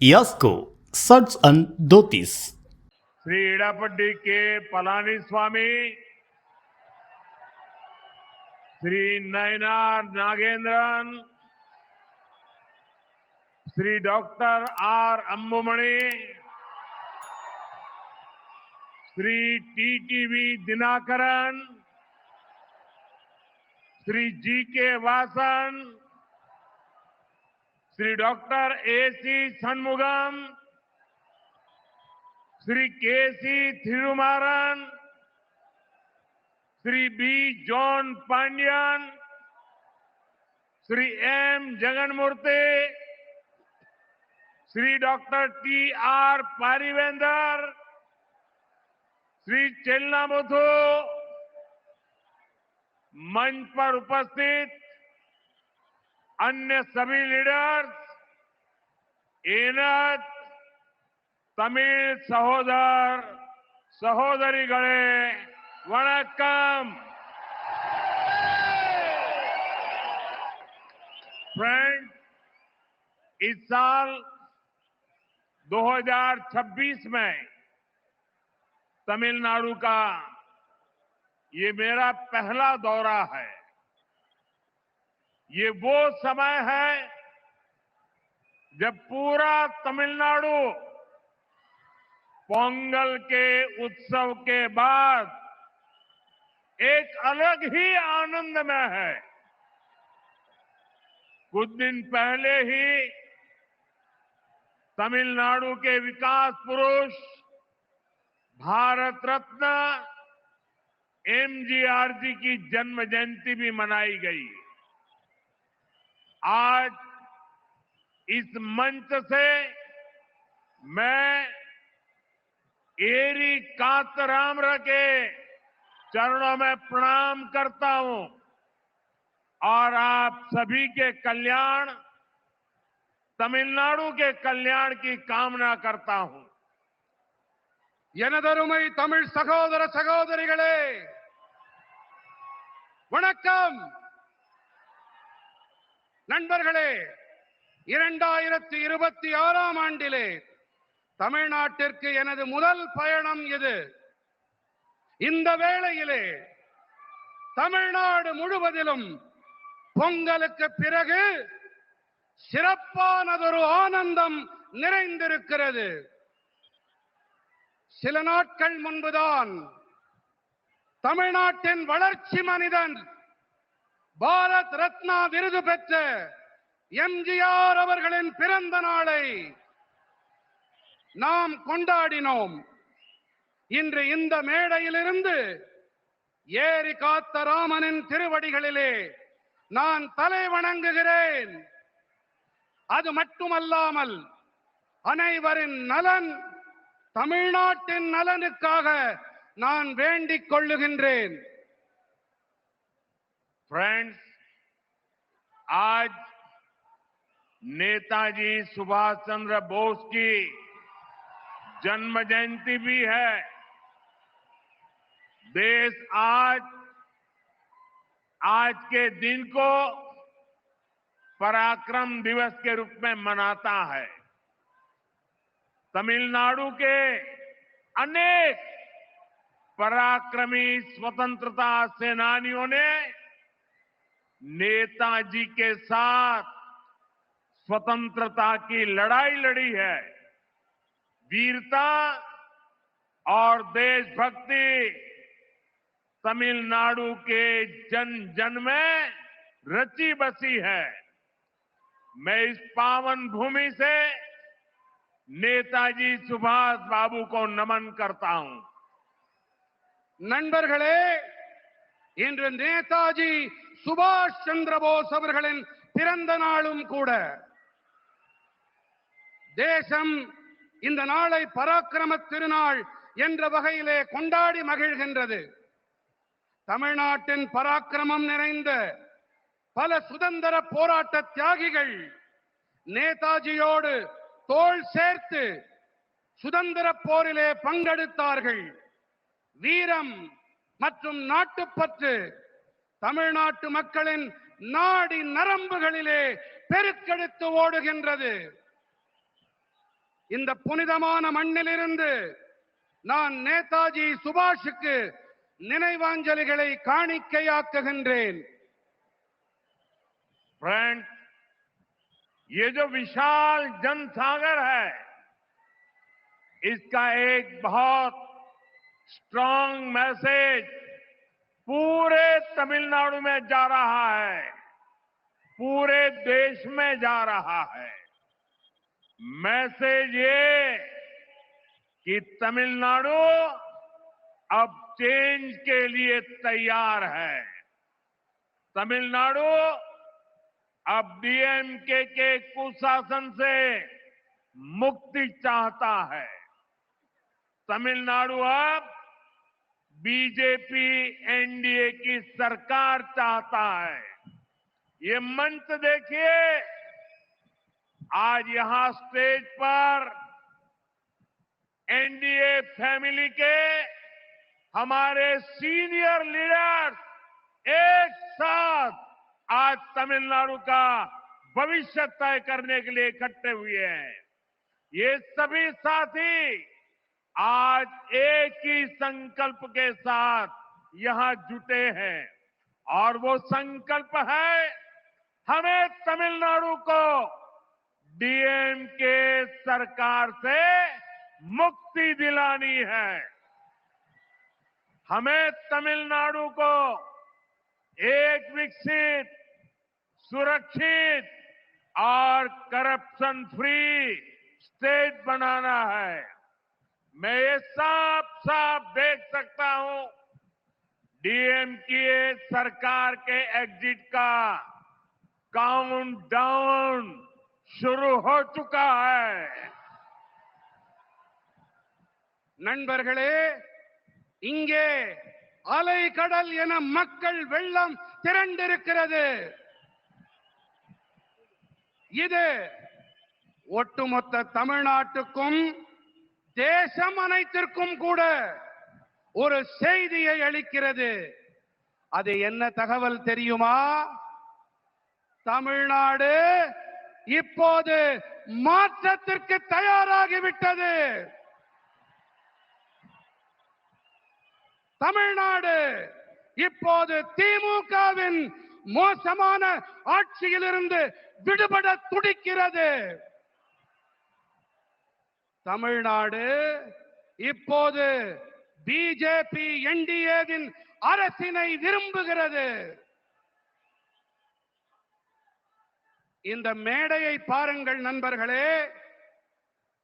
यास्को shirts and dhotis. Shri Edappadi K Palani Swami, Shri Nainar Nagendran, Shri doctor R Anbumani, Shri TTV Dhinakaran, Shri G K Vasan, Shri doctor AC Shanmugam, Shri KC Thirumaran, Shri B John Pandian, Shri M Jaganmoorthy, Shri doctor T R Parivendhar, Shri Chellamuthu, मंच पर उपस्थित अन्य सभी leaders, एनत, Tamil सहोदर सहोदरीगळे, वणक्कम। फ्रेंड्स, इस साल 2026 में तमिलनाडु का ये मेरा पहला दौरा है। ये वो समय है जब पूरा तमिलनाडु पोंगल के उत्सव के बाद एक अलग ही आनंद में है। कुछ दिन पहले ही तमिलनाडु के विकास पुरुष, भारत रत्न एमजीआर जी की जन्म जयंती भी मनाई गई। आज इस मंच से मैं एरी कांतरामर के चरणों में प्रणाम करता हूं और आप सभी के कल्याण, तमिलनाडु के कल्याण की कामना करता हूं। எனதருமை தமிழ் சகோதர சகோதரிகளே, வணக்கம். நண்பர்களே, 2026ஆம் ஆண்டிலே தமிழ்நாட்டிற்கு எனது முதல் பயணம் இது. இந்த வேளையிலே தமிழ்நாடு முழுவதிலும் பொங்கலுக்கு பிறகு சிறப்பானதொரு ஆனந்தம் நிறைந்திருக்கிறது. சில நாட்கள் முன்புதான் தமிழ்நாட்டின் வளர்ச்சி மனிதன், பாரத் ரத்னா விருது பெற்ற எம்ஜிஆர் அவர்களின் பிறந்த நாளை நாம் கொண்டாடினோம். இன்று இந்த மேடையிலிருந்து ஏரி காத்த ராமனின் திருவடிகளிலே நான் தலை வணங்குகிறேன். அது மட்டுமல்லாமல் அனைவரின் நலன், தமிழ்நாட்டின் நலனுக்காக நான் வேண்டிக் கொள்ளுகின்றேன். फ्रेंड्स, आज नेताजी सुभाष चंद्र बोस की जन्म जयंती भी है। देश आज के दिन को पराक्रम दिवस के रूप में मनाता है। तमिलनाडु के अनेक पराक्रमी स्वतंत्रता सेनानियों ने नेताजी के साथ स्वतंत्रता की लड़ाई लड़ी है। वीरता और देशभक्ति तमिलनाडु के जन जन में रची बसी है। मैं इस पावन भूमि से नेताजी सुभाष बाबू को नमन करता हूं। நண்பர்களே, இன்று நேதாஜி சுபாஷ் சந்திர போஸ் அவர்களின் பிறந்த நாளும் கூட. தேசம் இந்த நாளை பராக்கிரம திருநாள் என்ற வகையிலே கொண்டாடி மகிழ்கின்றது. தமிழ்நாட்டின் பராக்கிரமம் நிறைந்த பல சுதந்திர போராட்ட தியாகிகள் நேதாஜியோடு தோள் சேர்த்து சுதந்திர போரிலே பங்கெடுத்தார்கள். வீரம் மற்றும் நாட்டுப்பற்று தமிழ்நாட்டு மக்களின் நாடி நரம்புகளிலே பெருக்கெடுத்து ஓடுகின்றது. இந்த புனிதமான மண்ணிலிருந்து நான் நேதாஜி சுபாஷுக்கு நினைவாஞ்சலிகளை காணிக்கையாக்குகின்றேன். फ्रेंड्स, ये जो विशाल जनसागर है, इसका एक बहुत स्ट्रांग मैसेज पूरे तमिलनाडु में जा रहा है, पूरे देश में जा रहा है। मैसेज ये कि तमिलनाडु अब चेंज के लिए तैयार है। तमिलनाडु अब डीएमके के कुशासन से मुक्ति चाहता है। तमिलनाडु अब बीजेपी एनडीए की सरकार चाहता है। ये मंच देखिए, आज यहां स्टेज पर एनडीए फैमिली के हमारे सीनियर लीडर्स एक साथ आज तमिलनाडु का भविष्य तय करने के लिए इकट्ठे हुए हैं। ये सभी साथी आज एक ही संकल्प के साथ यहां जुटे हैं और वो संकल्प है, हमें तमिलनाडु को डीएमके सरकार से मुक्ति दिलानी है। हमें तमिलनाडु को एक विकसित, सुरक्षित और करप्शन फ्री स्टेट बनाना है। मैं ये साफ साफ देख सकता हूं, डीएमके सरकार के एग्जिट का काउंटडाउन शुरू हो चुका है। நண்பர்களே, இங்கே அலை கடல் என மக்கள் வெள்ளம் திரண்டிருக்கிறது. இது ஒட்டுமொத்த தமிழ்நாட்டுக்கும் தேசம் அனைத்திற்கும் கூட ஒரு செய்தியை அளிக்கிறது. அது என்ன தகவல் தெரியுமா? தமிழ்நாடு இப்போது மாற்றத்திற்கு தயாராகிவிட்டது. தமிழ்நாடு இப்போது திமுகவின் மோசமான ஆட்சியிலிருந்து விடுபட துடிக்கிறது. தமிழ்நாடு இப்போது பிஜேபி என்டிஏவின் அரசினை விரும்புகிறது. இந்த மேடையை பாருங்கள் நண்பர்களே,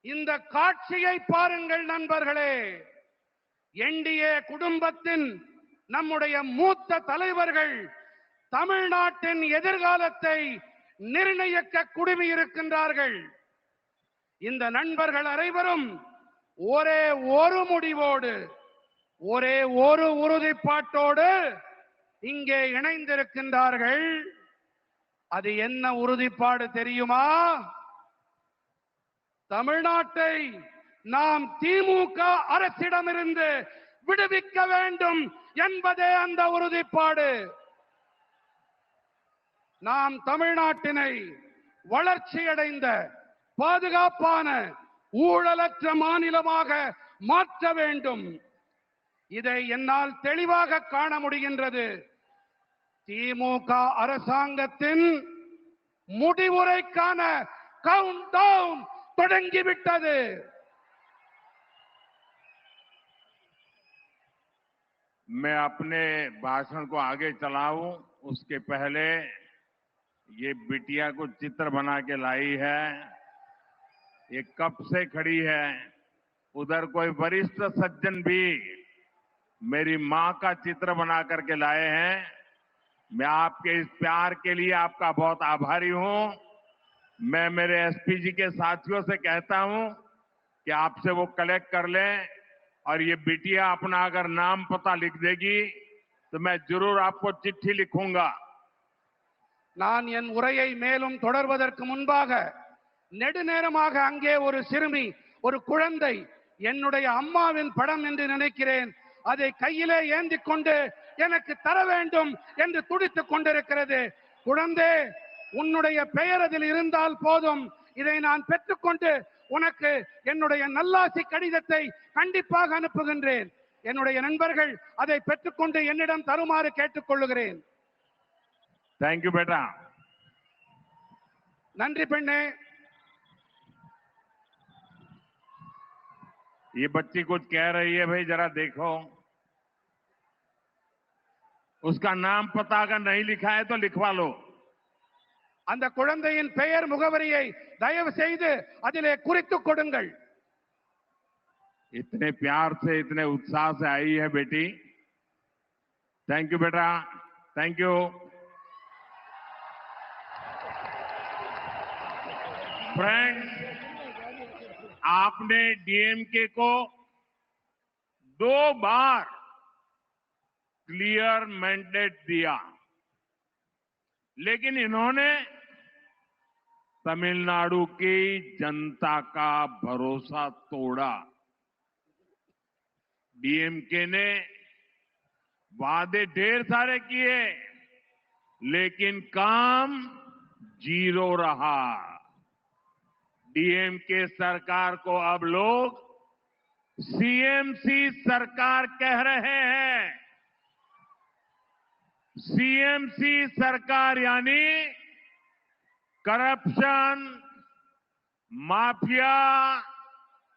இந்த காட்சியை பாருங்கள் நண்பர்களே. என்டிஏ குடும்பத்தின் நம்முடைய மூத்த தலைவர்கள் தமிழ்நாட்டின் எதிர்காலத்தை நிர்ணயிக்க குடுமியிருக்கின்றார்கள். இந்த நண்பர்கள் அனைவரும் ஒரே ஒரு முடிவோடு, ஒரே ஒரு உறுதிப்பாட்டோடு இங்கே இணைந்திருக்கின்றார்கள். அது என்ன உறுதிப்பாடு தெரியுமா? தமிழ்நாட்டை நாம் திமுக அரசிடமிருந்து விடுவிக்க வேண்டும் என்பதே அந்த உறுதிப்பாடு. நாம் தமிழ்நாட்டினை வளர்ச்சியடைந்த, பாதுகாப்பான, ஊழலற்ற மாநிலமாக மாற்ற வேண்டும். இதை என்னால் தெளிவாக காண முடிகின்றது. திமுக அரசாங்கத்தின் முடிவுரைக்கான கவுண்ட் டவுன் தொடங்கிவிட்டது. मैं अपने भाषण को आगे चलाऊं उसके पहले ये बिटिया को चित्र बना के लाई है। ये कब से खड़ी है। उधर कोई वरिष्ठ सज्जन भी मेरी मां का चित्र बना करके लाए हैं। मैं आपके इस प्यार के लिए आपका बहुत आभारी हूं। मैं मेरे एसपी जी के साथियों से कहता हूं कि आपसे वो कलेक्ट कर लें और ये बिटिया अपना अगर नाम पता लिख देगी तो मैं जरूर आपको चिट्ठी लिखूंगा। நான் என் உரையை மேலும் தொடர்வதற்கு முன்பாக நெடுநேரமாக அங்கே ஒரு சிறுமி, ஒரு குழந்தை, என்னுடைய அம்மாவின் படம் என்று நினைக்கிறேன், அதை கையிலே ஏந்தி கொண்டு எனக்கு தர வேண்டும் என்று துடித்துக் கொண்டிருக்கிறது. குழந்தை, உன்னுடைய பெயர் அதில் இருந்தால் போதும், இதை நான் பெற்றுக்கொண்டு உனக்கு என்னுடைய நல்லாசி கடிதத்தை கண்டிப்பாக அனுப்புகின்றேன். என்னுடைய நண்பர்கள் அதை பெற்றுக்கொண்டு என்னிடம் தருமாறு கேட்டுக்கொள்ளுகிறேன். थैंक यू बेटा. நன்றி பெண்ணே. ये बच्ची कुछ कह रही है भाई, जरा देखो. उसका नाम पता अगर नहीं लिखा है तो लिखवा लो. அந்த குழந்தையின் பெயர் முகவரியை தயவு செய்து அதிலே குறித்துக் கொடுங்கள். इतने प्यार से, इतने उत्साह से आई है बेटी. थैंक यू बेटा, थैंक यू. फ्रेंड्स, आपने डीएमके को 2 बार क्लियर मैंडेट दिया, लेकिन इन्होंने तमिलनाडु की जनता का भरोसा तोड़ा. डीएमके ने वादे ढेर सारे किए, लेकिन काम 0 रहा. डीएमके सरकार को अब लोग सीएमसी सरकार कह रहे हैं. सीएमसी सरकार यानी करप्शन, माफिया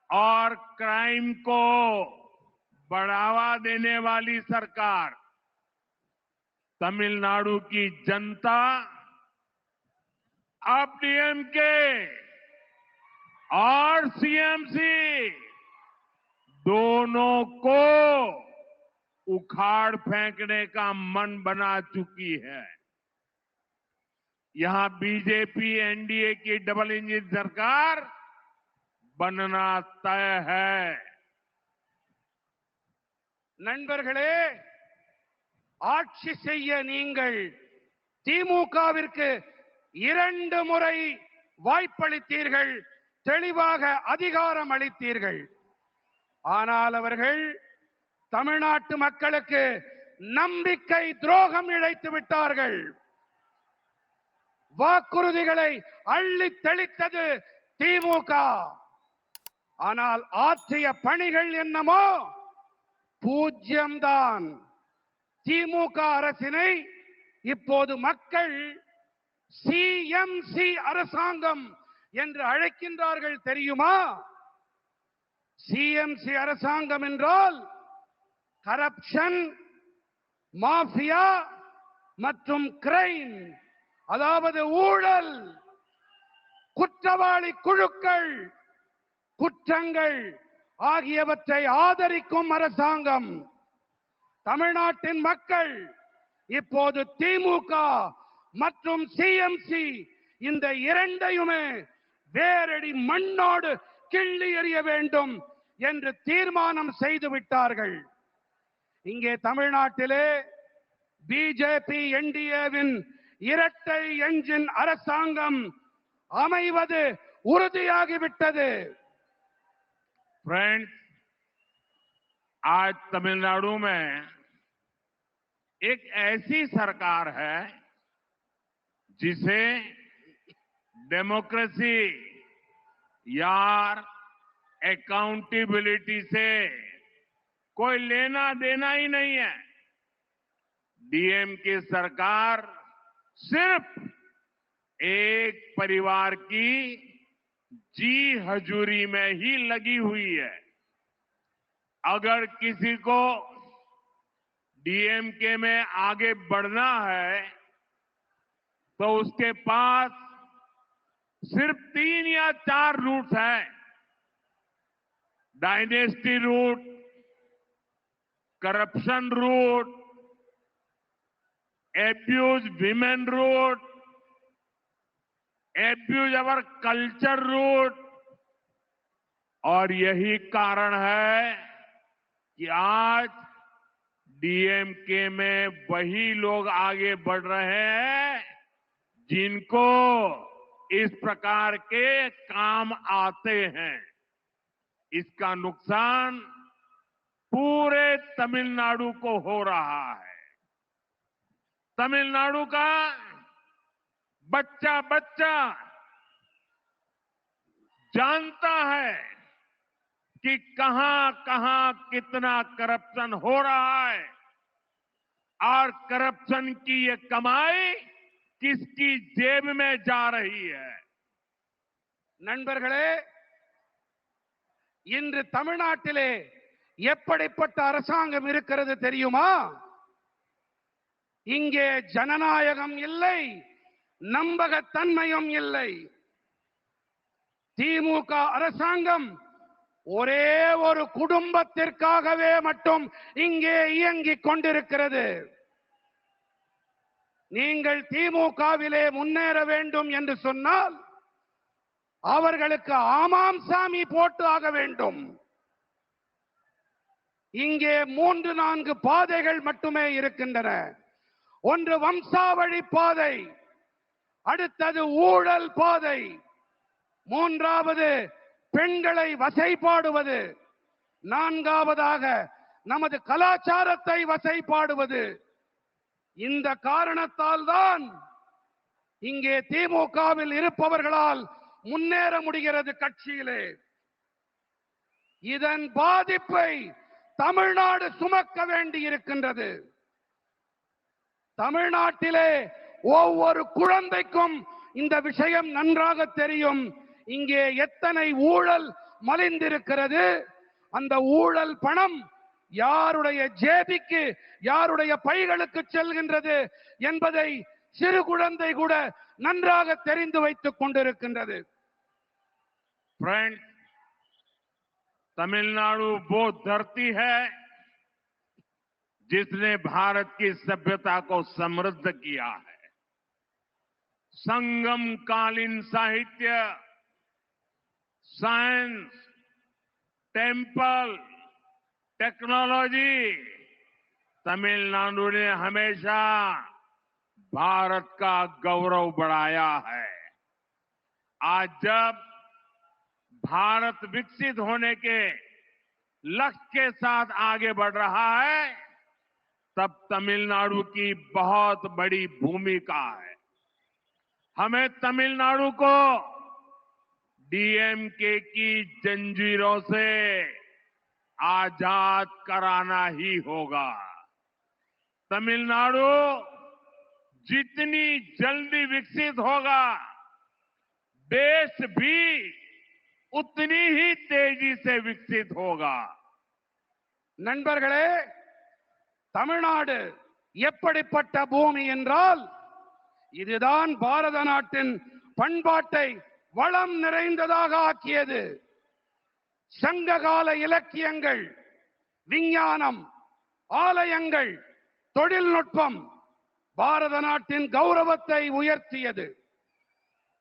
और क्राइम को बढ़ावा देने वाली सरकार. तमिलनाडु की जनता अब डीएमके और सीएमसी दोनों को उखाड़ फेंकने का मन बना चुकी है. यहां बीजेपी एनडीए की डबल इंजन सरकार बनना तय है. நண்பர்களே, ஆட்சி செய்ய நீங்கள் திமுகவிற்கு 2 முறை வாய்ப்பளித்தீர்கள், தெளிவாக அதிகாரம் அளித்தீர்கள். ஆனால் அவர்கள் தமிழ்நாட்டு மக்களுக்கு நம்பிக்கை துரோகம் இழைத்து விட்டார்கள். வாக்குறுதிகளை அள்ளி தெளித்தது திமுக. ஆனால் ஆற்றிய பணிகள் என்னமோ பூஜ்யம்தான். திமுக அரசினை இப்போது மக்கள் சிஎம்சி அரசாங்கம் என்று அழைக்கின்றார்கள், தெரியுமா? சிஎம்சி அரசாங்கம் என்றால் கரப்ஷன், மாஃபியா மற்றும் கிரைம், அதாவது ஊழல், குற்றவாளி குழுக்கள், குற்றங்கள் ஆகியவற்றை ஆதரிக்கும் அரசாங்கம். தமிழ்நாட்டின் மக்கள் இப்போது திமுக மற்றும் சிஎம்சி இந்த இரண்டையுமே வேரடி மண்ணோடு கிள்ளி எறிய வேண்டும் என்று தீர்மானம் செய்து விட்டார்கள். இங்கே தமிழ்நாட்டிலே பிஜேபி என்டிஏவின் இரட்டை என்ஜின் அரசாங்கம் அமைவது உறுதியாகிவிட்டது. फ्रेंड्स, आज तमिलनाडु में एक ऐसी सरकार है जिसे डेमोक्रेसी या अकाउंटेबिलिटी से कोई लेना देना ही नहीं है. डीएमके सरकार सिर्फ एक परिवार की जी हजूरी में ही लगी हुई है. अगर किसी को डीएमके में आगे बढ़ना है तो उसके पास सिर्फ 3 या 4 रूट हैं. Dynasty root, corruption root, abuse women root, abuse our culture root. और यही कारण है कि आज डीएमके में वही लोग आगे बढ़ रहे हैं जिनको इस प्रकार के काम आते हैं. इसका नुकसान पूरे तमिलनाडु को हो रहा है. तमिलनाडु का बच्चा बच्चा जानता है कि कहां कहां कितना करप्शन हो रहा है और करप्शन की ये कमाई किसकी जेब में जा रही है। நண்பர்களே, இன்று தமிழ்நாட்டிலே எப்படிப்பட்ட அரசாங்கம் இருக்கிறது தெரியுமா? இங்கே ஜனநாயகம் இல்லை, நம்பகத்தன்மையும் இல்லை. திமுக அரசாங்கம் ஒரே ஒரு குடும்பத்திற்காகவே மட்டும் இங்கே இயங்கிக் கொண்டிருக்கிறது. நீங்கள் திமுகவிலே முன்னேற வேண்டும் என்று சொன்னால் அவர்களுக்கு ஆமாம் சாமி போட்டு ஆக வேண்டும். இங்கே 3-4 பாதைகள் மட்டுமே இருக்கின்றன. ஒன்று வம்சாவழி பாதை, அடுத்தது ஊழல் பாதை, மூன்றாவது பெண்களை வசைபாடுவது, நான்காவதாக நமது கலாச்சாரத்தை வசைபாடுவது. இந்த காரணத்தால் தான் இங்கே திமுகவில் இருப்பவர்களால் முன்னேற முடிகிறது கட்சியிலே. இதன் பாதிப்பை தமிழ்நாடு சுமக்க வேண்டி இருக்கின்றது. தமிழ்நாட்டிலே ஒவ்வொரு குழந்தைக்கும் இந்த விஷயம் நன்றாக தெரியும். இங்கே எத்தனை ஊழல் மலிந்திருக்கிறது, அந்த ஊழல் பணம் யாருடைய ஜேபிக்கு, யாருடைய பைகளுக்கு செல்கின்றது என்பதை சிறு குழந்தை கூட நன்றாக தெரிந்து வைத்துக் கொண்டிருக்கின்றது. फ्रेंड्स, तमिलनाडु वो धरती है जिसने भारत की सभ्यता को समृद्ध किया है। संगम कालीन साहित्य, साइंस, टेम्पल, टेक्नोलॉजी, तमिलनाडु ने हमेशा भारत का गौरव बढ़ाया है। आज जब भारत विकसित होने के लक्ष्य के साथ आगे बढ़ रहा है, तब तमिलनाडु की बहुत बड़ी भूमिका है। हमें तमिलनाडु को डीएमके की जंजीरों से आजाद कराना ही होगा। तमिलनाडु जितनी जल्दी विकसित होगा, देश भी उतनी ही तेजी से विकसित होगा। நண்பர்களே, தமிழ்நாடு எப்படிப்பட்ட பூமி என்றால், இதுதான் பாரத நாட்டின் பண்பாட்டை வளம் நிறைந்ததாக ஆக்கியது. சங்ககால இலக்கியங்கள், விஞ்ஞானம், ஆலயங்கள், தொழில்நுட்பம் பாரத நாட்டின் கௌரவத்தை உயர்த்தியது.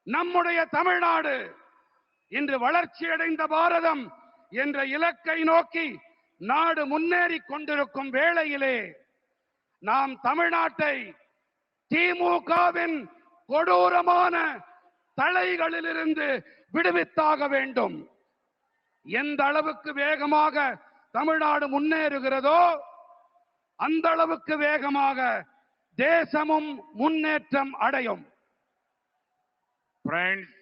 நம்முடைய தமிழ்நாடு இன்று வளர்ச்சியடைந்த பாரதம் என்ற இலக்கை நோக்கி நாடு முன்னேறி கொண்டிருக்கும் வேளையிலே நாம் தமிழ்நாட்டை திமுகவின் கொடூரமான தலைகளிலிருந்து விடுவித்தாக வேண்டும். எந்த அளவுக்கு வேகமாக தமிழ்நாடு முன்னேறுகிறதோ அந்த அளவுக்கு வேகமாக தேசமும் முன்னேற்றம் அடையும். फ्रेंड्स,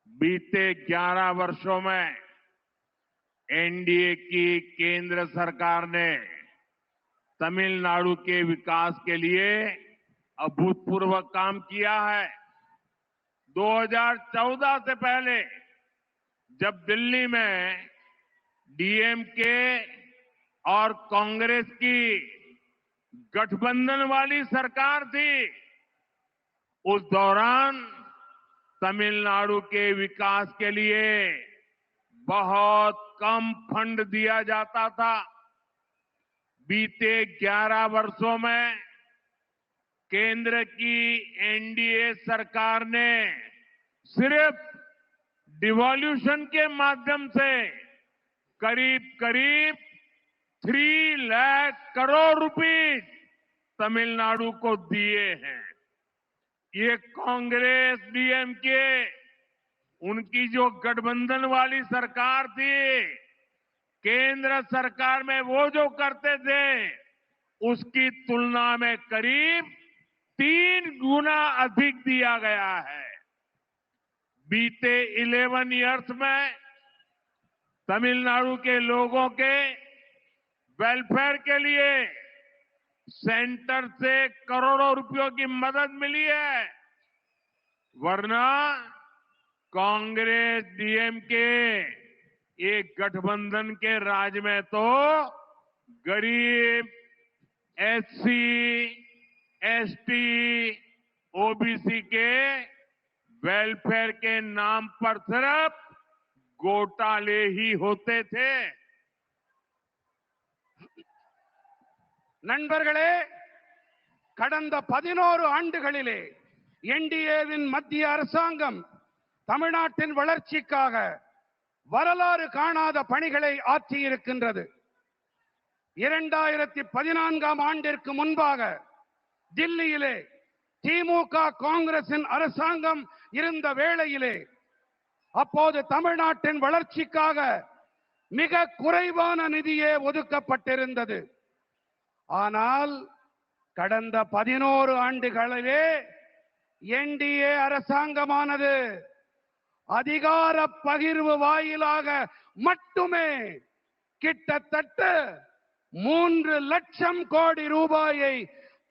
बीते 11 वर्षों में एनडीए की केंद्र सरकार ने तमिलनाडु के विकास के लिए अभूतपूर्व काम किया है। 2014 से पहले जब दिल्ली में डीएमके और कांग्रेस की गठबंधन वाली सरकार थी, उस दौरान तमिलनाडु के विकास के लिए बहुत कम फंड दिया जाता था। बीते 11 वर्षों में केंद्र की एनडीए सरकार ने सिर्फ डिवॉल्यूशन के माध्यम से करीब करीब 3 लाख करोड़ रुपए तमिलनाडु को दिए हैं। ये कांग्रेस डीएमके उनकी जो गठबंधन वाली सरकार थी, केंद्र सरकार में वो जो करते थे उसकी तुलना में करीब 3 गुना अधिक दिया गया है। बीते 11 इयर्स में तमिलनाडु के लोगों के वेलफेयर के लिए सेंटर से करोड़ों रुपयों की मदद मिली है, वरना कांग्रेस डीएमके एक गठबंधन के राज में तो गरीब, एससी, एसटी, ओबीसी के वेलफेयर के नाम पर सिर्फ घोटाले ही होते थे। நண்பர்களே, கடந்த 11 ஆண்டுகளிலே என்டிஏவின் மத்திய அரசாங்கம் தமிழ்நாட்டின் வளர்ச்சிக்காக வரலாறு காணாத பணிகளை ஆற்றியிருக்கின்றது. 2014ஆம் ஆண்டிற்கு முன்பாக தில்லியிலே திமுக காங்கிரசின் அரசாங்கம் இருந்த வேளையிலே அப்போது தமிழ்நாட்டின் வளர்ச்சிக்காக மிக குறைவான நிதியே ஒதுக்கப்பட்டிருந்தது. ஆனால் கடந்த 11 ஆண்டுகளிலே என்டிஏ அரசாங்கமானது அதிகார பகிர்வு வாயிலாக மட்டுமே கிட்டத்தட்ட 3 லட்சம் கோடி ரூபாயை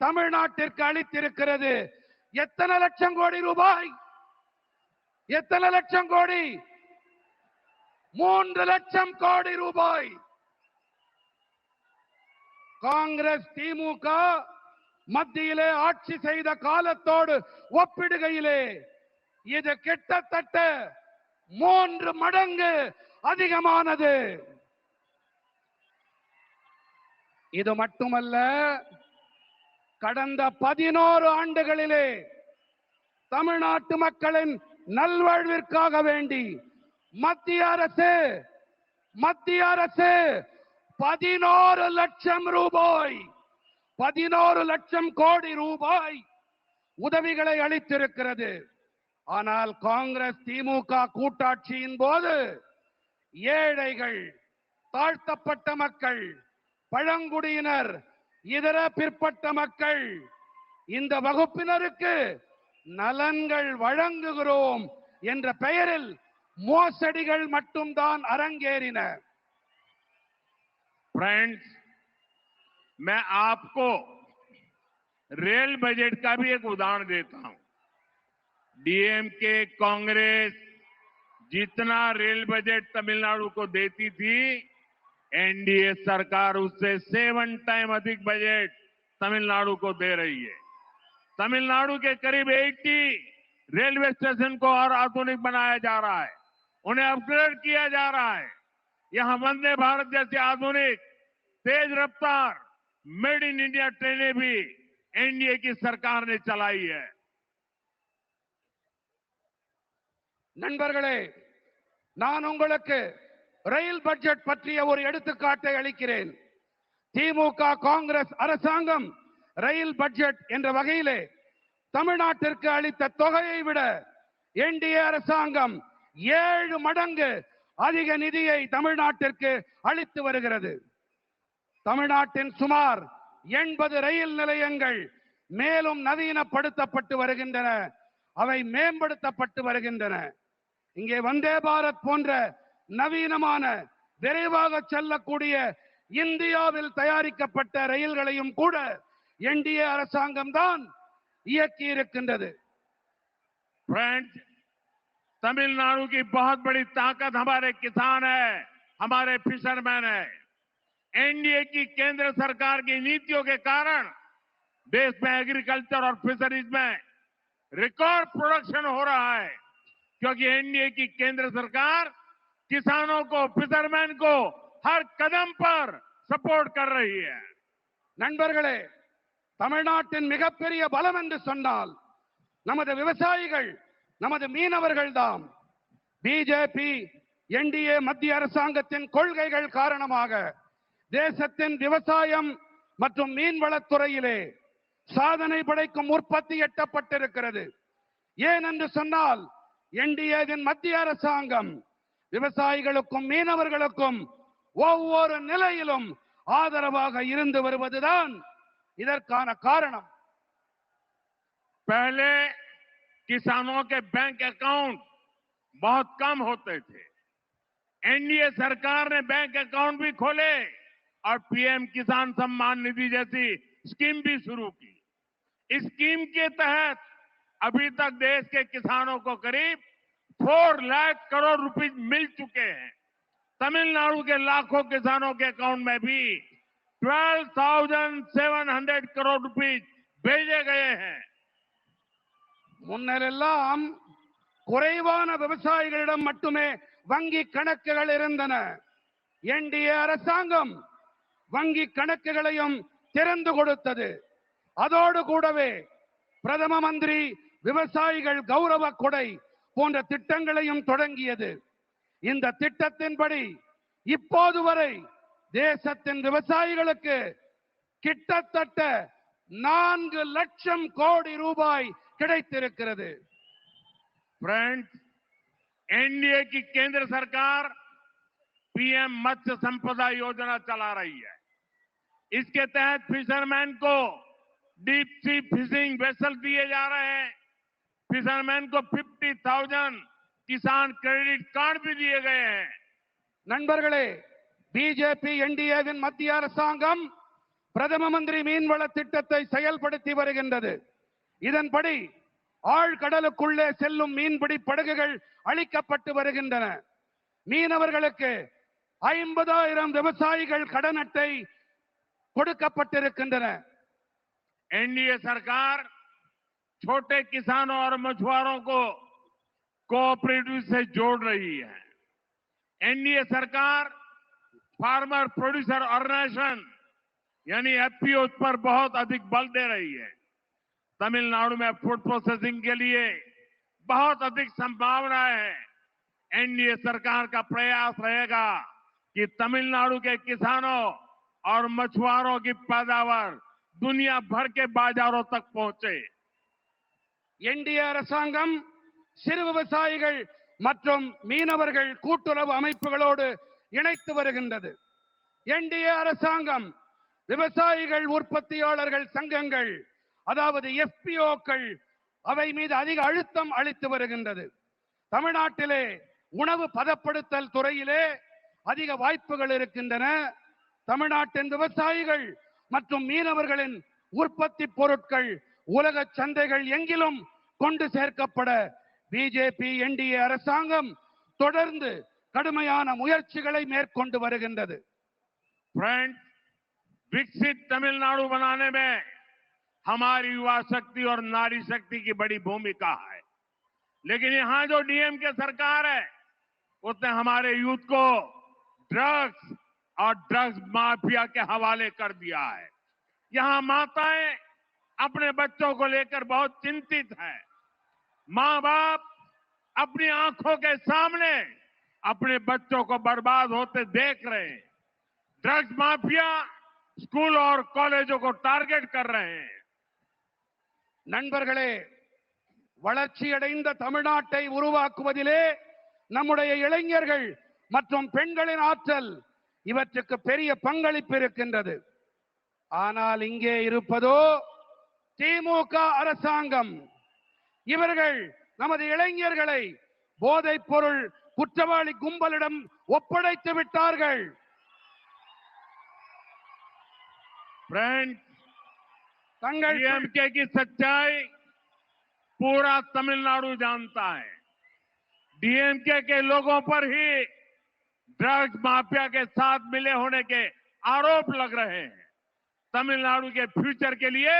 தமிழ்நாட்டிற்கு அளித்திருக்கிறது. எத்தனை லட்சம் கோடி ரூபாய்? எத்தனை லட்சம் கோடி? 3 லட்சம் கோடி ரூபாய். காங்கிரஸ் திமுக மத்தியிலே ஆட்சி செய்த காலத்தோடு ஒப்பிடுகையிலே இது கிட்டத்தட்ட 3 மடங்கு அதிகமானது. இது மட்டுமல்ல, கடந்த 11 ஆண்டுகளிலே தமிழ்நாட்டு மக்களின் நல்வாழ்விற்காக வேண்டி மத்திய அரசு 11 லட்சம் ரூபாய் 11 லட்சம் கோடி ரூபாய் உதவிகளை அளித்திருக்கிறது. ஆனால் காங்கிரஸ் திமுக கூட்டாட்சியின் போது ஏழைகள், தாழ்த்தப்பட்ட மக்கள், பழங்குடியினர், இதர பிற்பட்ட மக்கள், இந்த வகுப்பினருக்கு நலன்கள் வழங்குகிறோம் என்ற பெயரில் மோசடிகள் மட்டும்தான் அரங்கேறின. फ्रेंड्स, मैं आपको रेल बजट का भी एक उदाहरण देता हूं। डीएमके कांग्रेस जितना रेल बजट तमिलनाडु को देती थी, एनडीए सरकार उससे 7 टाइम अधिक बजट तमिलनाडु को दे रही है। तमिलनाडु के करीब 80 रेलवे स्टेशन को और आधुनिक बनाया जा रहा है, उन्हें अपग्रेड किया जा रहा है। यहां वंदे भारत जैसी आधुनिक तेज रफ्तार मेड इन इंडिया ट्रेनें भी एनडीए की सरकार ने चलाई है। நண்பர்களே, நான் உங்களுக்கு ரயில் பட்ஜெட் பற்றிய ஒரு எடுத்துக்காட்டை அளிக்கிறேன். திமுக காங்கிரஸ் அரசாங்கம் ரயில் பட்ஜெட் என்ற வகையிலே தமிழ்நாட்டிற்கு அளித்த தொகையை விட என்டிஏ அரசாங்கம் 7 மடங்கு அதிக நிதியை தமிழ்நாட்டிற்கு அளித்து வருகிறது. தமிழ்நாட்டின் சுமார் 80 ரயில் நிலையங்கள் மேலும் நவீனப்படுத்தப்பட்டு வருகின்றன, அவை மேம்படுத்தப்பட்டு வருகின்றன. இங்கே வந்தே பாரத் போன்ற நவீனமான விரைவாக செல்லக்கூடிய இந்தியாவில் தயாரிக்கப்பட்ட ரயில்களையும் கூட என்டிஏ அரசாங்கம் தான் இயக்கி இருக்கின்றது. फ्रेंड्स, तमिलनाडु की बहुत बड़ी ताकत हमारे किसान है, हमारे फिशरमैन है। एनडीए की केंद्र सरकार की नीतियों के कारण देश में एग्रीकल्चर और फिशरीज में रिकॉर्ड प्रोडक्शन हो रहा है, क्योंकि एनडीए की केंद्र सरकार किसानों को, फिशरमैन को हर कदम पर सपोर्ट कर रही है. நண்பர்களே, தமிழ்நாட்டின் மிகப்பெரிய பலம் என்று சொன்னால் நமது விவசாயிகள், நமது மீனவர்கள் தான். பிஜேபி என்டிஏ மத்திய அரசாங்கத்தின் கொள்கைகள் காரணமாக தேசத்தின் விவசாயம் மற்றும் மீன்வளத்துறையிலே சாதனை படைக்கும் உற்பத்தி எட்டப்பட்டிருக்கிறது. ஏன் என்று சொன்னால் என்டிஏவின் மத்திய அரசாங்கம் விவசாயிகளுக்கும் மீனவர்களுக்கும் ஒவ்வொரு நிலையிலும் ஆதரவாக இருந்து வருவதுதான் இதற்கான காரணம். पहले किसानों के बैंक अकाउंट बहुत कम होते थे। एनडीए सरकार ने बैंक अकाउंट भी खोले और पीएम किसान सम्मान निधि जैसी स्कीम भी शुरू की। इस स्कीम के तहत अभी तक देश के किसानों को करीब 4 लाख करोड़ रुपए मिल चुके हैं। तमिलनाडु के लाखों किसानों के अकाउंट में भी 12,700 करोड़ रुपए भेजे गए हैं। முன்னரெல்லாம் குறைவான விவசாயிகளிடம் மட்டுமே வங்கி கணக்குகள் இருந்தன. என்டிஏ அரசாங்கம் வங்கி கணக்குகளையும் திறந்து கொடுத்தது. அதோடு கூடவே பிரதம மந்திரி விவசாயிகள் கௌரவ கொடை போன்ற திட்டங்களையும் தொடங்கியது. இந்த திட்டத்தின்படி இப்போது வரை தேசத்தின் விவசாயிகளுக்கு கிட்டத்தட்ட 4 லட்சம் கோடி ரூபாய் கிடைத்திருக்கிறது. फ्रेंड्स, एनडीए की केंद्र सरकार पीएम मत्स्य संपदा योजना चला रही है। इसके तहत फिशरमैन को डीप सी फिशिंग वेसल दिए जा रहे हैं। फिशरमैन को 50,000 किसान क्रेडिट कार्ड भी दिए गए हैं। நண்பர்களே, பிஜேபி என்டிஏவின் மத்திய அரசாங்கம் பிரதம மந்திரி மீன்வள திட்டத்தை செயல்படுத்தி வருகின்றது. இதன்படி ஆழ்கடலுக்குள்ளே செல்லும் மீன்பிடி படகுகள் அளிக்கப்பட்டு வருகின்றன. மீனவர்களுக்கு 50,000 விவசாயிகள் கடன் அட்டை கொடுக்கப்பட்டிருக்கின்றன. एनडीए सरकार छोटे किसानों और मछुआरों को कोऑपरेटिव से जोड़ रही है। एनडीए सरकार फार्मर प्रोड्यूसर ऑर्गेनाइजेशन यानी एफपीओ पर बहुत अधिक बल दे रही है। तमिलनाडु में फूड प्रोसेसिंग के लिए बहुत अधिक संभावनाएं हैं। एनडीए सरकार का प्रयास रहेगा कि तमिलनाडु के किसानों और मछुआरों की पैदावार दुनिया भर के बाजारों तक पहुंचे। என்டிஏ அரசாங்கம் சிறு விவசாயிகள் மற்றும் மீனவர்கள் கூட்டுறவு அமைப்புகளோடு இணைத்து வருகின்றது. என்டிஏ அரசாங்கம் விவசாயிகள் உற்பத்தியாளர்கள் சங்கங்கள் அதாவது எஃபிஓக்கள் அவை மீது அதிக அழுத்தம் அளித்து வருகின்றது. தமிழ்நாட்டிலே உணவு பதப்படுத்தல் துறையிலே அதிக வாய்ப்புகள் இருக்கின்றன. தமிழ்நாட்டின் விவசாயிகள் மற்றும் மீனவர்களின் உற்பத்தி பொருட்கள் உலக சந்தைகள் எங்கிலும் கொண்டு சேர்க்கப்பட பிஜேபி என்டிஏ அரசாங்கம் தொடர்ந்து கடுமையான முயற்சிகளை மேற்கொண்டு வருகின்றது. फ्रेंड्स, विकसित तमिलनाडु बनाने में हमारी युवा शक्ति और नारी शक्ति की बड़ी भूमिका है। लेकिन यहां जो डीएमके सरकार है उसने हमारे यूथ को ड्रग्स और ड्रग्स माफिया के हवाले कर दिया है। यहां माताएं अपने बच्चों को लेकर बहुत चिंतित हैं। मां बाप अपनी आंखों के सामने अपने बच्चों को बर्बाद होते देख रहे हैं। ड्रग्स माफिया स्कूल और कॉलेजों को टारगेट कर रहे हैं। நண்பர்களே, வளர்ச்சியடைந்த தமிழ்நாட்டை உருவாக்குவதிலே நம்முடைய இளைஞர்கள் மற்றும் பெண்களின் ஆற்றல் இவற்றுக்கு பெரிய பங்களிப்பு இருக்கின்றது. ஆனால் இங்கே இருப்பதோ திமுக அரசாங்கம். இவர்கள் நமது இளைஞர்களை போதைப் பொருள் குற்றவாளி கும்பலிடம் ஒப்படைத்து விட்டார்கள். फ्रेंड्स, தங்கள் डीएमके की सच्चाई पूरा तमिलनाडु जानता है। डीएमके के लोगों पर ही ड्रग्स माफिया के साथ मिले होने के आरोप लग रहे हैं। तमिलनाडु के फ्यूचर के लिए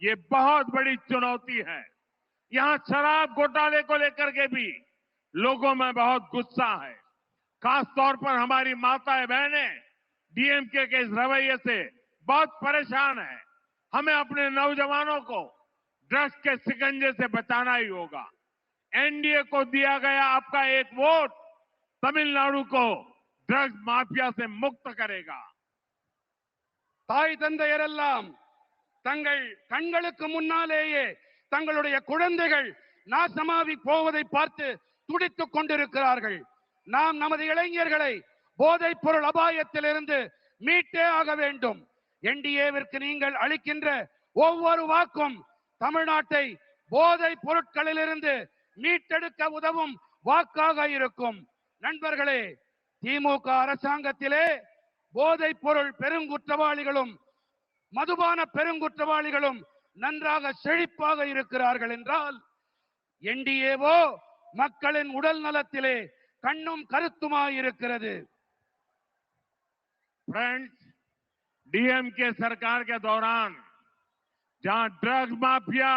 ये बहुत बड़ी चुनौती है। यहां शराब घोटाले को लेकर के भी लोगों में बहुत गुस्सा है। खासतौर पर हमारी माताएं बहनें डीएमके के इस रवैये से बहुत परेशान है। हमें अपने नौजवानों को ड्रग्स के शिकंजे से बचाना ही होगा। एनडीए को दिया गया आपका एक वोट तमिलनाडु को ड्रग्स माफिया से मुक्त करेगा। தாய் தந்தையரெல்லாம் தங்கள் கண்களுக்கு முன்னாலேயே தங்களுடைய குழந்தைகள் நாசமாகி போவதை பார்த்து துடித்துக் கொண்டிருக்கிறார்கள். நாம் நமது இளைஞர்களை போதைப் பொருள் அபாயத்திலிருந்து மீட்டே ஆக வேண்டும். என்டிஏவிற்கு நீங்கள் அளிக்கின்ற ஒவ்வொரு வாக்கும் தமிழ்நாட்டை போதைப் பொருட்களிலிருந்து மீட்டெடுக்க உதவும் வாக்காக இருக்கும். நண்பர்களே, திமுக அரசாங்கத்திலே போதைப் பொருள் பெருங்குற்றவாளிகளும் மதுபான பெருங்குற்றவாளிகளும் நன்றாக செழிப்பாக இருக்கிறார்கள் என்றால், என்டிஏவோ மக்களின் உடல் நலத்திலே கண்ணும் கருத்துமாய் இருக்கிறது. फ्रेंड्स, डीएमके सरकार के दौरान जहां ड्रग्स माफिया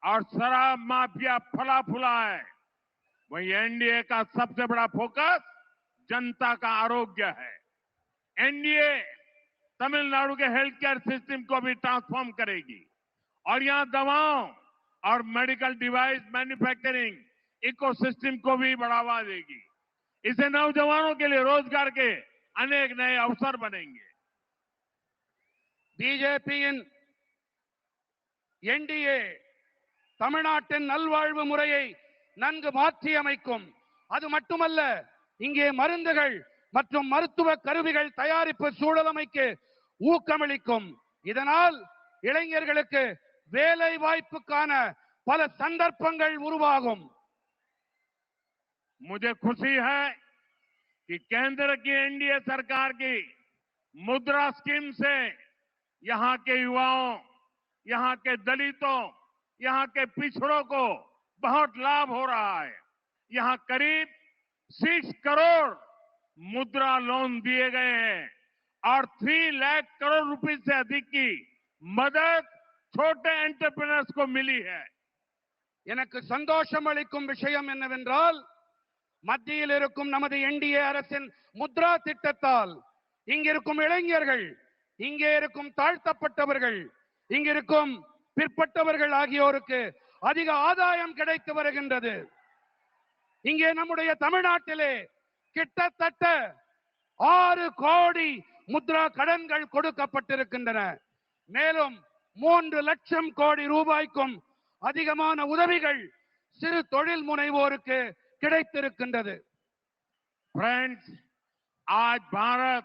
और शराब माफिया फला फूला है, वहीं एनडीए का सबसे बड़ा फोकस जनता का आरोग्य है। एनडीए तमिलनाडु के हेल्थ केयर सिस्टम को भी ट्रांसफॉर्म करेगी और यहां दवाओं और मेडिकल डिवाइस मैन्युफैक्चरिंग इकोसिस्टम को भी बढ़ावा देगी। इससे नौजवानों के लिए रोजगार के अनेक नए अवसर बनेंगे। பிஜேபியின் என்டிஏ தமிழ்நாட்டின் நல்வாழ்வு முறையை நன்கு மாற்றி அமைக்கும். அது மட்டுமல்ல, இங்கே மருந்துகள் மற்றும் மருத்துவ கருவிகள் தயாரிப்பு சூழலமைக்கு ஊக்கமளிக்கும். இதனால் இளைஞர்களுக்கு வேலை வாய்ப்புக்கான பல சந்தர்ப்பங்கள் உருவாகும். मुझे खुशी है कि केंद्र की एनडीए सरकार की मुद्रा स्कीम से यहां के युवाओं, यहां के दलितों, यहां के पिछड़ों को बहुत लाभ हो रहा है। यहां करीब 6 करोड़ मुद्रा लोन दिए गए हैं और 3 लाख करोड़ रुपए से अधिक की मदद छोटे एंटरप्रेन्योर्स को मिली है। எனக்கு சந்தோஷம் அளிக்கும் விஷயம் என்னவென்றால், மத்தியில் இருக்கும் நமது என்டிஏ அரசின் முத்ரா திட்டத்தால் இங்கிருக்கும் இளைஞர்கள், இங்கே இருக்கும் தாழ்த்தப்பட்டவர்கள், இங்கிருக்கும் பிற்பட்டவர்கள் ஆகியோருக்கு அதிக ஆதாயம் கிடைத்து வருகின்றது. இங்கே நம்முடைய தமிழ்நாட்டிலே கிட்டத்தட்ட 6 கோடி முத்ரா கடன்கள் கொடுக்கப்பட்டிருக்கின்றன. மேலும் 3 லட்சம் கோடி ரூபாய்க்கும் அதிகமான உதவிகள் சிறு தொழில் முனைவோருக்கு கிடைத்திருக்கின்றது. फ्रेंड्स, आज भारत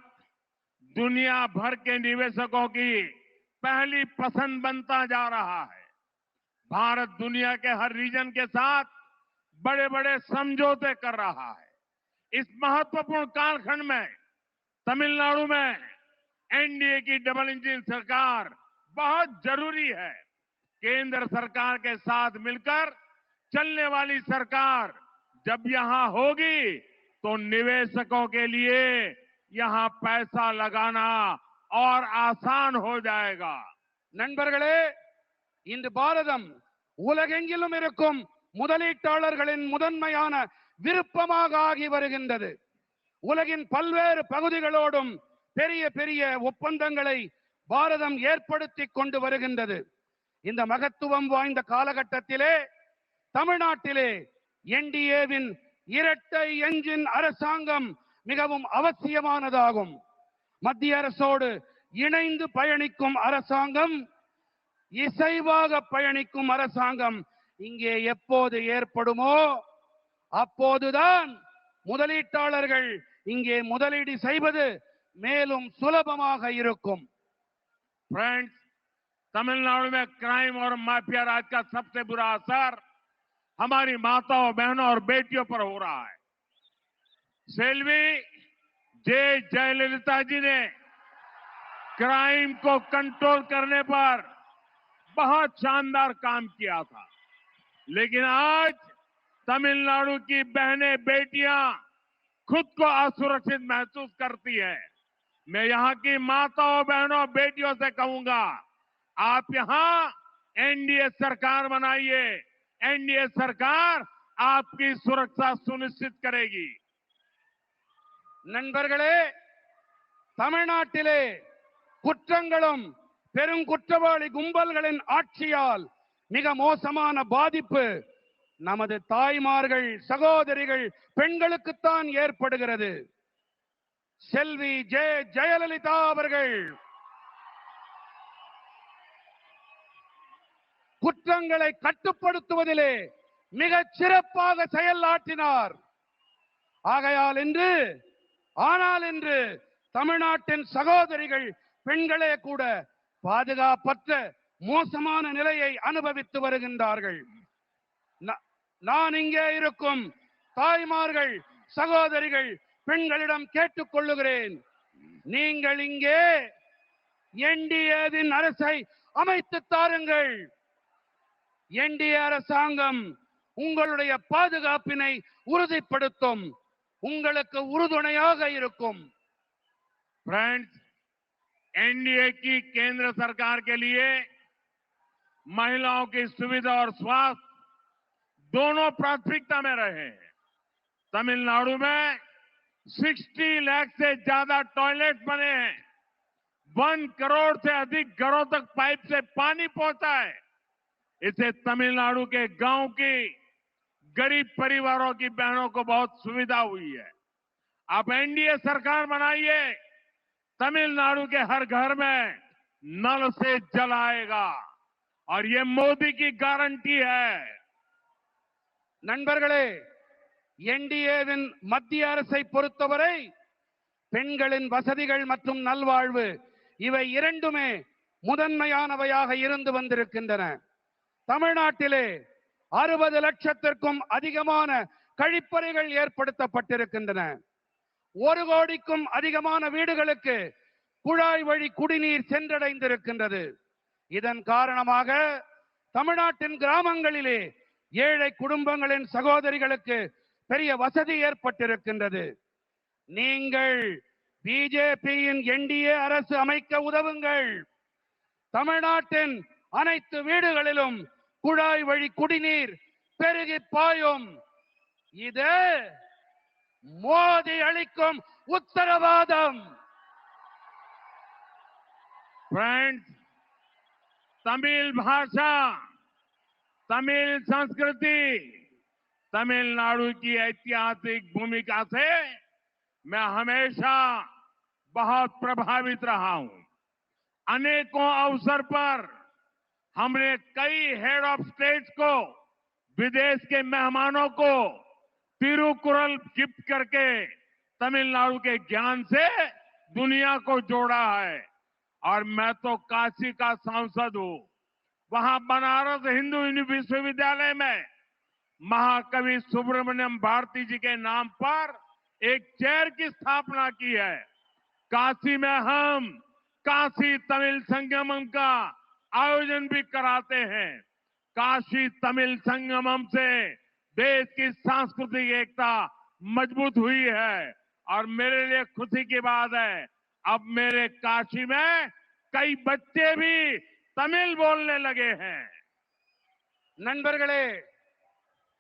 दुनिया भर के निवेशकों की पहली पसंद बनता जा रहा है। भारत दुनिया के हर रीजन के साथ बड़े बड़े समझौते कर रहा है। इस महत्वपूर्ण कालखंड में तमिलनाडु में एनडीए की डबल इंजन सरकार बहुत जरूरी है। केंद्र सरकार के साथ मिलकर चलने वाली सरकार जब यहां होगी तो निवेशकों के लिए यहां पैसा लगाना और आसान हो जाएगा। நண்பர்களே, இன்று பாரதம் உலகெங்கிலும் இருக்கும் முதலீட்டாளர்களின் முதன்மையான விருப்பமாக ஆகி வருகின்றது. உலகின் பல்வேறு பகுதிகளோடும் பெரிய பெரிய ஒப்பந்தங்களை பாரதம் ஏற்படுத்தி கொண்டு வருகின்றது. இந்த மகத்துவம் வாய்ந்த காலகட்டத்திலே தமிழ்நாட்டிலே என்டிஏவின் இரட்டை என்ஜின் அரசாங்கம் மிகவும் அவசியமானதாகும். மத்திய அரசோடு இணைந்து பயணிக்கும் அரசாங்கம், இசைவாக பயணிக்கும் அரசாங்கம் இங்கே எப்போது ஏற்படுமோ அப்போதுதான் முதலீட்டாளர்கள் இங்கே முதலீடு செய்வது மேலும் சுலபமாக இருக்கும். फ्रेंड्स, तमिलनाडु में क्राइम और माफिया राज का सबसे बुरा असर हमारी माताओं, बहनों और बेटियों पर हो रहा है। सेल्वी जयललिता जी ने क्राइम को कंट्रोल करने पर बहुत शानदार काम किया था, लेकिन आज तमिलनाडु की बहनें, बेटियां खुद को असुरक्षित महसूस करती है। मैं यहां की माताओं, बहनों, बेटियों से कहूंगा, आप यहां एनडीए सरकार बनाइए। एनडीए सरकार आपकी सुरक्षा सुनिश्चित करेगी। நண்பர்களே, தமிழ்நாட்டிலே குற்றங்களும் பெருங்குற்றவாளி கும்பல்களின் ஆட்சியால் மிக மோசமான பாதிப்பு நமது தாய்மார்கள், சகோதரிகள், பெண்களுக்குத்தான் ஏற்படுகிறது. செல்வி ஜெயலலிதா அவர்கள் குற்றங்களை கட்டுப்படுத்துவதிலே மிகச் சிறப்பாக செயலாற்றினார். ஆகையால் இன்று தமிழ்நாட்டின் சகோதரிகள், பெண்களே கூட பாதுகாப்பற்ற மோசமான நிலையை அனுபவித்து வருகின்றார்கள். நான் இங்கே இருக்கும் தாய்மார்கள், சகோதரிகள், பெண்களிடம் கேட்டுக் கொள்ளுகிறேன். நீங்கள் இங்கே என்டிஏவின் அரசை அமைத்து தாருங்கள். என்டிஏ அரசாங்கம் உங்களுடைய பாதுகாப்பினை உறுதிப்படுத்தும், உங்களுக்கு உறுதுணையாக இருக்கும். फ्रेंड्स, एनडीए की केंद्र सरकार के लिए महिलाओं की सुविधा और स्वास्थ्य दोनों प्राथमिकता में रहे हैं। तमिलनाडु में 60 लाख से ज्यादा टॉयलेट बने हैं, 1 करोड़ से अधिक घरों तक पाइप से पानी पहुंचा है। इससे तमिलनाडु के गांव की गरीब परिवारों की बहनों को बहुत सुविधा हुई है। आप एनडीए सरकार बनाइए, तमिलनाडु के हर घर में नल से जल आएगा और ये मोदी की गारंटी है। நண்பர்களே, என்டிஏவின் மத்திய அரசை பொறுத்தவரை பெண்களின் வசதிகள் மற்றும் நல்வாழ்வு இவை இரண்டுமே முதன்மையானவையாக இருந்து வந்திருக்கின்றன. தமிழ்நாட்டிலே 60 லட்சத்திற்கும் அதிகமான கழிப்பறைகள் ஏற்படுத்தப்பட்டிருக்கின்றன. 1 கோடிக்கும் அதிகமான வீடுகளுக்கு குழாய் வழி குடிநீர் சென்றடைந்திருக்கின்றது. இதன் காரணமாக தமிழ்நாட்டின் கிராமங்களிலே ஏழை குடும்பங்களின் சகோதரிகளுக்கு பெரிய வசதி ஏற்பட்டிருக்கின்றது. நீங்கள் பிஜேபியின் என்டிஏ அரசு அமைக்க உதவுங்கள். தமிழ்நாட்டின் அனைத்து வீடுகளிலும் குழாய் வழி குடிநீர் பெருகி பாயும். இது மோடி அளிக்கும் உத்தரவாதம். फ्रेंड्स, तमिल भाषा, तमिल संस्कृति, तमिलनाडु की ऐतिहासिक भूमिका से मैं हमेशा बहुत प्रभावित रहा हूं। अनेकों अवसर पर हमने कई हेड ऑफ स्टेट्स को, विदेश के मेहमानों को तिरुकुरल गिफ्ट करके तमिलनाडु के ज्ञान से दुनिया को जोड़ा है। और मैं तो काशी का सांसद हूं। वहां बनारस हिंदू विश्वविद्यालय में महाकवि सुब्रमण्यम भारती जी के नाम पर एक चेयर की स्थापना की है। काशी में हम काशी तमिल संगमम का आयोजन भी कराते हैं। काशी तमिल संगमम से देश की सांस्कृतिक एकता मजबूत हुई है और मेरे लिए खुशी की बात है, अब मेरे काशी में कई बच्चे भी तमिल बोलने लगे हैं। நண்பர்களே,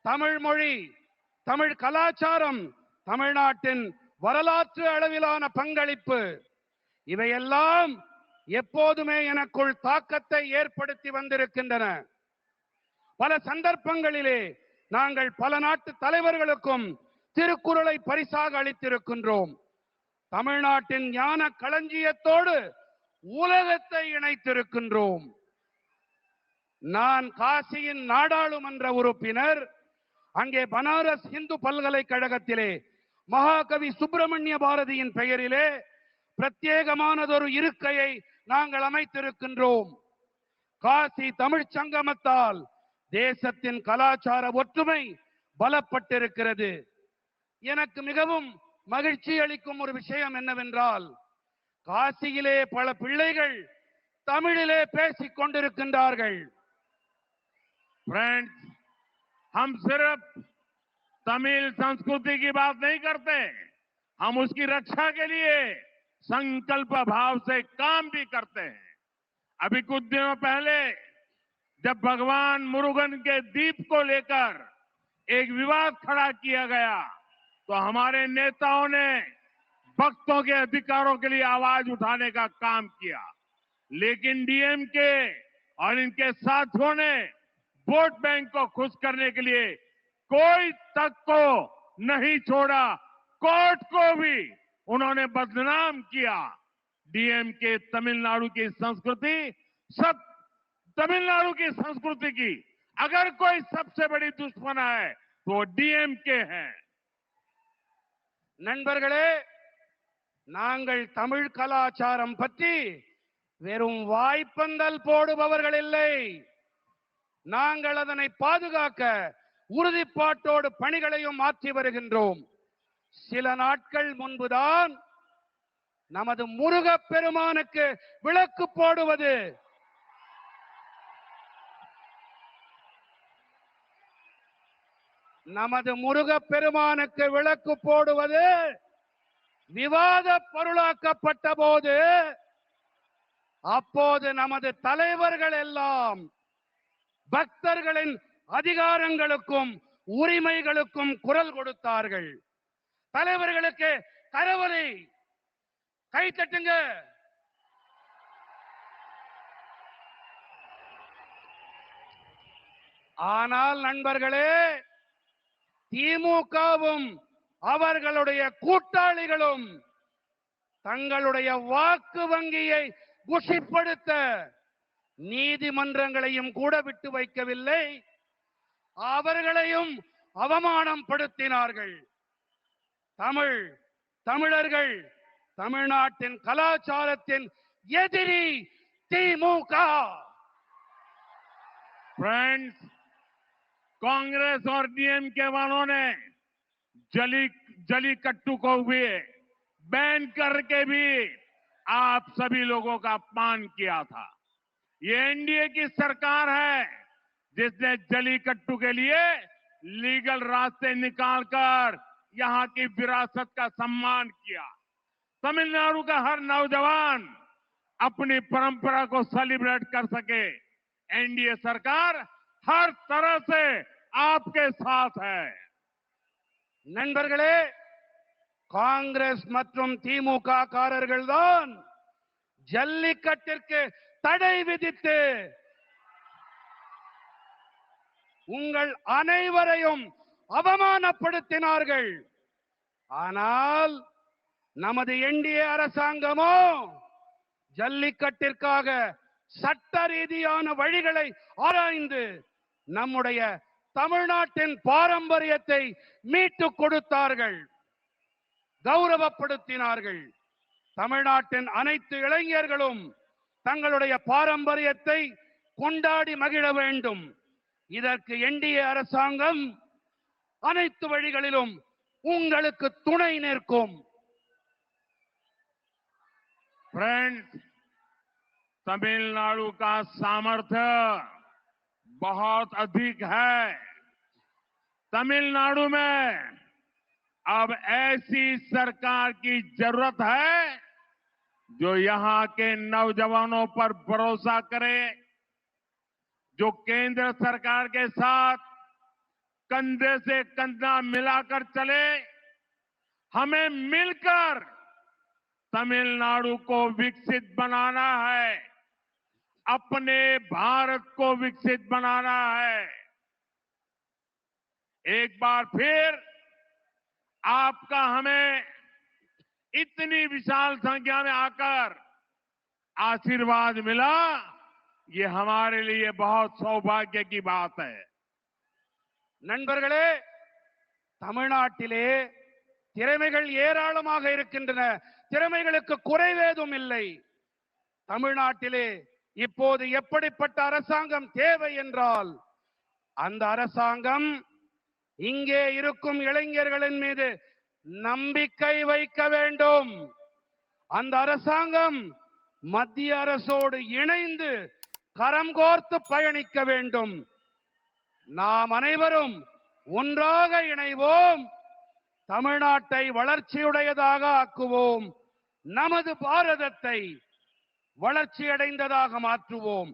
தமிழ் மொழி, தமிழ் கலாச்சாரம், தமிழ்நாட்டின் வரலாற்று அளவிலான பங்களிப்பு இவையெல்லாம் எப்போதுமே எனக்குள் தாக்கத்தை ஏற்படுத்தி வந்திருக்கின்றன. பல சந்தர்ப்பங்களிலே நாங்கள் பல நாட்டு தலைவர்களுக்கும் திருக்குறளை பரிசாக அளித்திருக்கின்றோம். தமிழ்நாட்டின் ஞான களஞ்சியத்தோடு உலகத்தை இணைத்திருக்கின்றோம். நான் காசியின் நாடாளுமன்ற உறுப்பினர். அங்கே பனாரஸ் இந்து பல்கலைக்கழகத்திலே மகாகவி சுப்பிரமணிய பாரதியின் பெயரிலே பிரத்யேகமானதொரு இருக்கையை நாங்கள் அமைத்திருக்கின்றோம். காசி தமிழ்ச் சங்கமத்தால் தேசத்தின் கலாச்சார ஒற்றுமை பலப்பட்டிருக்கிறது. எனக்கு மிகவும் மகிழ்ச்சி அளிக்கும் ஒரு விஷயம் என்னவென்றால், காசியிலே பல பிள்ளைகள் தமிழிலே பேசிக் கொண்டிருக்கின்றார்கள். फ्रेंड्स, हम सिर्फ तमिल संस्कृति की बात नहीं करते, हम उसकी रक्षा के लिए संकल्प भाव से काम भी करते हैं। अभी कुछ दिनों पहले जब भगवान मुरुगन के द्वीप को लेकर एक विवाद खड़ा किया गया, तो हमारे नेताओं ने भक्तों के अधिकारों के लिए आवाज उठाने का काम किया। लेकिन डीएमके और इनके साथियों ने वोट बैंक को खुश करने के लिए कोई तक को नहीं छोड़ा, कोर्ट को भी उन्होंने बदनाम किया। डीएमके तमिलनाडु की संस्कृति, सब तमिलनाडु की संस्कृति की अगर कोई सबसे बड़ी दुश्मन है तो डीएमके है। நண்பர்களே, நாங்கள் தமிழ் கலாச்சாரம் பற்றி வெறும் வாய்ப்பந்தல் போடுபவர்கள் இல்லை. நாங்கள் அதனை பாதுகாக்க உறுதிப்பாட்டோடு பணிகளையும் மாற்றி வருகின்றோம். சில நாட்கள் முன்புதான் நமது முருகப் பெருமானுக்கு விளக்கு போடுவது, நமது முருகப் பெருமானுக்கு விளக்கு போடுவது விவாத பொருளாக்கப்பட்ட போது, அப்போது நமது தலைவர்கள் எல்லாம் பக்தர்களின் அதிகாரங்களுக்கும் உரிமைகளுக்கும் குரல் கொடுத்தார்கள். தலைவர்களுக்கு கரவொலி, கை தட்டுங்க. ஆனால் நண்பர்களே, திமுகவும் அவர்களுடைய கூட்டாளிகளும் தங்களுடைய வாக்கு வங்கியை குஷிப்படுத்த நீதிமன்றங்களையும் கூட விட்டு வைக்கவில்லை, அவர்களையும் அவமானம் படுத்தினார்கள். தமிழர்கள் தமிழ்நாட்டின் கலாச்சாரத்தின் எதிரி திமுக. फ्रेंड्स, कांग्रेस और डीएमके वालों ने जलीकट्टू को भी बैन करके भी आप सभी लोगों का अपमान किया था। ये एनडीए की सरकार है जिसने जलीकट्टू के लिए लीगल रास्ते निकालकर यहां की विरासत का सम्मान किया। तमिलनाडु का हर नौजवान अपनी परंपरा को सेलिब्रेट कर सके, एनडीए सरकार हर तरह से आपके साथ है। நண்பர்களே, காங்கிரஸ் மற்றும் திமுக காரர்கள் தான் ஜல்லிக்கட்டிற்கு தடை விதித்து உங்கள் அனைவரையும் அவமானப்படுத்தினார்கள். ஆனால் நமது என்டிஏ அரசாங்கமோ ஜல்லிக்கட்டிற்காக சட்ட ரீதியான வழிகளை ஆராய்ந்து நம்முடைய தமிழ்நாட்டின் பாரம்பரியத்தை மீட்டுக் கொடுத்தார்கள், கௌரவப்படுத்தினார்கள். தமிழ்நாட்டின் அனைத்து இளைஞர்களும் தங்களுடைய பாரம்பரியத்தை கொண்டாடி மகிழ வேண்டும். இதற்கு என்டிஏ அரசாங்கம் அனைத்து வழிகளிலும் உங்களுக்கு துணை நிற்கும். फ्रेंड्स, तमिलनाडु का सामर्थ्य बहुत अधिक है। तमिलनाडु में अब ऐसी सरकार की जरूरत है जो यहां के नौजवानों पर भरोसा करे, जो केंद्र सरकार के साथ कंधे से कंधा मिलाकर चले। हमें मिलकर तमिलनाडु को विकसित बनाना है, अपने भारत को विकसित बनाना है। एक बार फिर आपका हमें इतनी विशाल संख्या में आकर आशीर्वाद मिला, ये हमारे लिए बहुत सौभाग्य की बात है। நண்பர்களே, தமிழ்நாட்டிலே திறமைகள் ஏராளமாக இருக்கின்றன, திறமைகளுக்கு குறைவேதும் இல்லை. தமிழ்நாட்டிலே இப்போது எப்படிப்பட்ட அரசாங்கம் தேவை என்றால், அந்த அரசாங்கம் இங்கே இருக்கும் இளைஞர்களின் மீது நம்பிக்கை வைக்க வேண்டும். அந்த அரசாங்கம் மத்திய அரசோடு இணைந்து கரம் கோர்த்து பயணிக்க வேண்டும். நாம் அனைவரும் ஒன்றாக இணைவோம், தமிழ்நாட்டை வளர்ச்சியுடையதாக ஆக்குவோம், நமது பாரதத்தை வளர்ச்சியடைந்ததாக மாற்றுவோம்.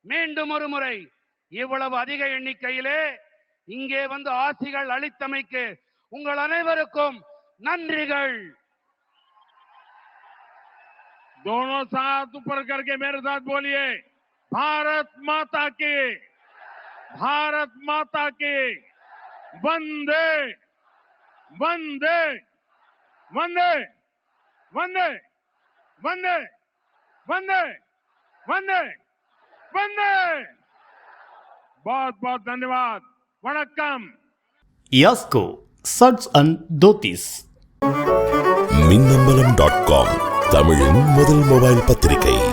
மீண்டும் ஒரு முறை இவ்வளவு அதிக எண்ணிக்கையிலே இங்கே வந்து ஆசிகள் அளித்தமைக்கு உங்கள் அனைவருக்கும் நன்றிகள். दोनों साथ ऊपर करके मेरे साथ बोलिए, भारत माता की, भारत माता की, वंदे वंदे वंदे वंदे वंदे वंदे वंदे वंदे। बहुत बहुत धन्यवाद। वणक्कम। यास्को शर्ट्स and dhotis. மின்னம்பலம்.com தமிழின் முதல் மொபைல் பத்திரிகை.